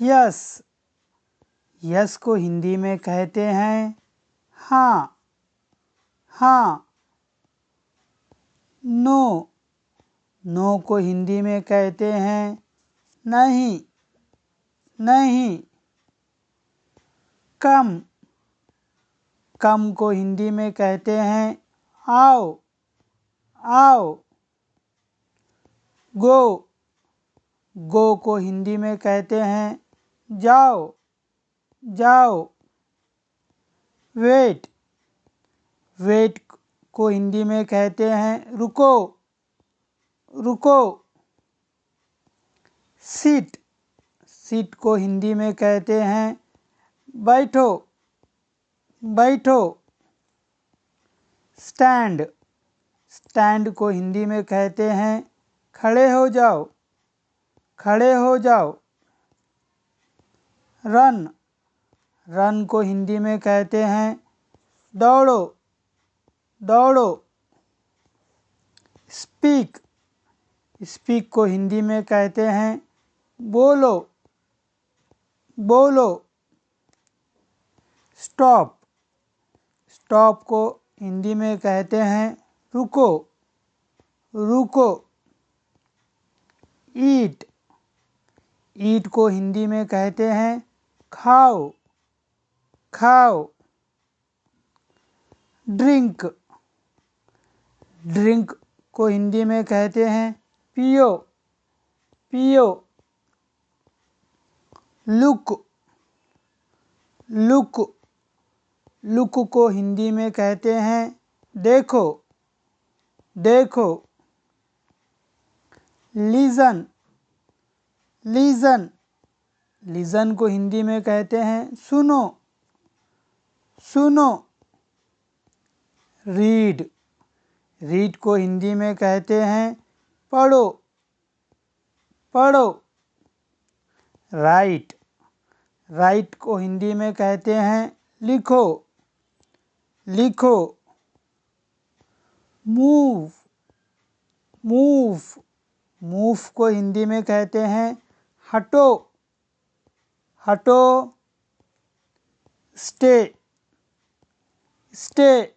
Yes, yes को हिंदी में कहते हैं हाँ, हाँ। नो, नो को हिंदी में कहते हैं नहीं, नहीं। कम, कम को हिंदी में कहते हैं आओ, आओ। गो, गो को हिंदी में कहते हैं जाओ, जाओ। वेट, वेट को हिंदी में कहते हैं रुको, रुको। सीट, सीट को हिंदी में कहते हैं बैठो, बैठो। स्टैंड, स्टैंड को हिंदी में कहते हैं खड़े हो जाओ, खड़े हो जाओ। रन, रन को हिंदी में कहते हैं दौड़ो, दौड़ो। स्पीक, स्पीक को हिंदी में कहते हैं बोलो, बोलो। स्टॉप, स्टॉप को हिंदी में कहते हैं रुको, रुको। ईट, ईट को हिंदी में कहते हैं खाओ, खाओ। ड्रिंक, ड्रिंक को हिंदी में कहते हैं पियो, पियो। लुक, लुक, लुक को हिंदी में कहते हैं देखो, देखो। लीजन, लीजन, लीजन को हिंदी में कहते हैं सुनो, सुनो। रीड, रीड को हिंदी में कहते हैं पढ़ो, पढ़ो। राइट, राइट को हिंदी में कहते हैं लिखो, लिखो। मूव, मूव, मूव को हिंदी में कहते हैं हटो, हटो। स्टे, स्टे,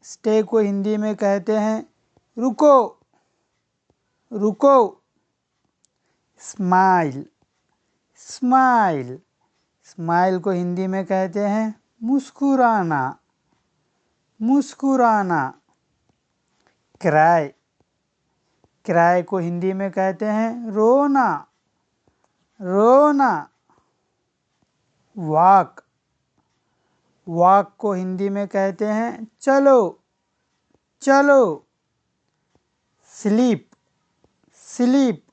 स्टे को हिंदी में कहते हैं रुको, रुको। स्माइल, स्माइल, स्माइल को हिंदी में कहते हैं मुस्कुराना, मुस्कुराना। क्राई, क्राई को हिंदी में कहते हैं रोना, रोना। वॉक, वॉक को हिंदी में कहते हैं चलो, चलो। स्लीप, स्लीप,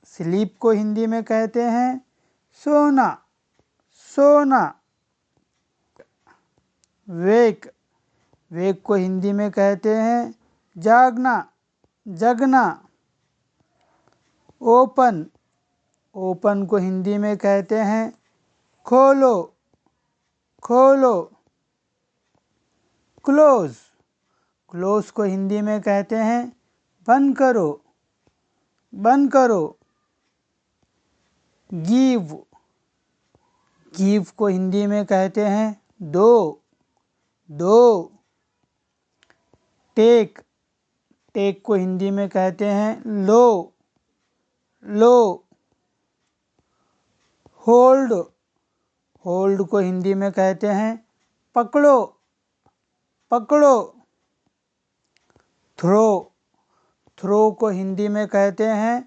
स्लीप को हिंदी में कहते हैं सोना, सोना। वेक, वेक को हिंदी में कहते हैं जागना, जगना। ओपन, ओपन को हिंदी में कहते हैं खोलो, खोलो। क्लोज, क्लोज को हिंदी में कहते हैं बंद करो, बंद करो। गिव, गिव को हिंदी में कहते हैं दो, दो। टेक, टेक को हिंदी में कहते हैं लो, लो। होल्ड, होल्ड को हिंदी में कहते हैं पकड़ो, पकड़ो। थ्रो, थ्रो को हिंदी में कहते हैं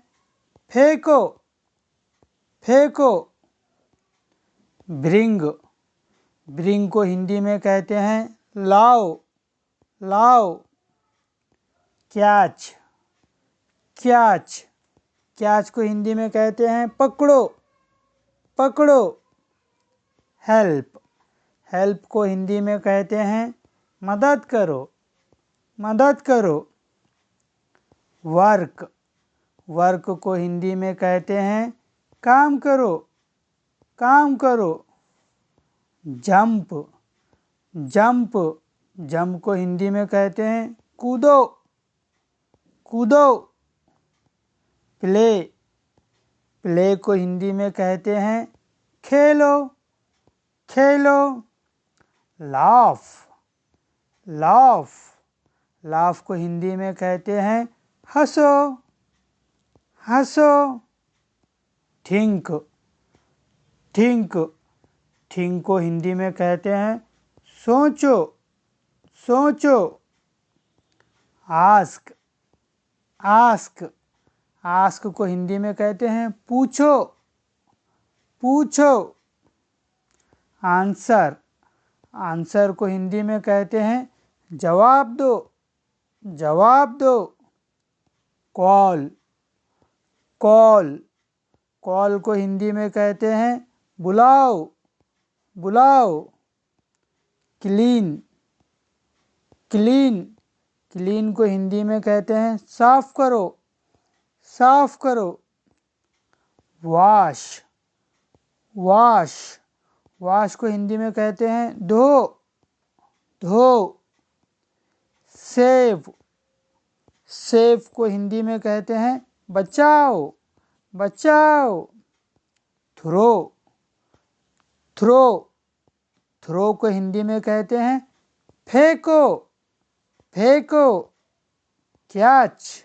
फेंको, फेंको। ब्रिंग, ब्रिंग को हिंदी में कहते हैं लाओ, लाओ। कैच, कैच, कैच को हिंदी में कहते हैं पकड़ो, पकड़ो। हेल्प, हेल्प को हिंदी में कहते हैं मदद करो, मदद करो। वर्क, वर्क को हिंदी में कहते हैं काम करो, काम करो। जंप, जंप, जंप को हिंदी में कहते हैं कूदो, कूदो। प्ले, प्ले को हिंदी में कहते हैं खेलो खेलो। लाफ लाफ लाफ को हिंदी में कहते हैं हंसो हंसो। थिंक थिंक थिंक को हिंदी में कहते हैं सोचो सोचो। आस्क आस्क आस्क को हिंदी में कहते हैं पूछो पूछो। आंसर आंसर को हिंदी में कहते हैं जवाब दो जवाब दो। कॉल कॉल कॉल को हिंदी में कहते हैं बुलाओ बुलाओ। क्लीन क्लीन क्लीन को हिंदी में कहते हैं साफ करो साफ करो। वॉश वॉश वॉश को हिंदी में कहते हैं धो धो। सेव सेव को हिंदी में कहते हैं बचाओ बचाओ। थ्रो थ्रो थ्रो को हिंदी में कहते हैं फेंको फेंको। कैच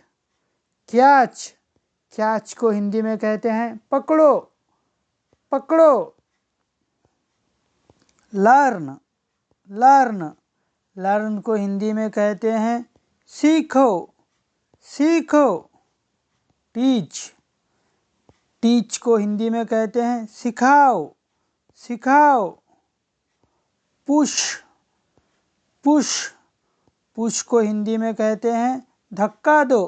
कैच कैच को हिंदी में कहते हैं पकड़ो पकड़ो। लर्न लर्न लर्न को हिंदी में कहते हैं सीखो सीखो। टीच टीच को हिंदी में कहते हैं सिखाओ सिखाओ। पुश पुश पुश को हिंदी में कहते हैं धक्का दो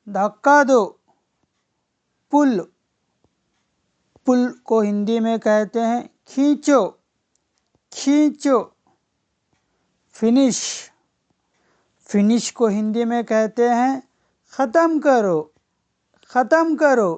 धक्का दो। पुल पुल को हिंदी में कहते हैं खींचो खींचो। फिनिश फिनिश को हिंदी में कहते हैं ख़त्म करो ख़त्म करो।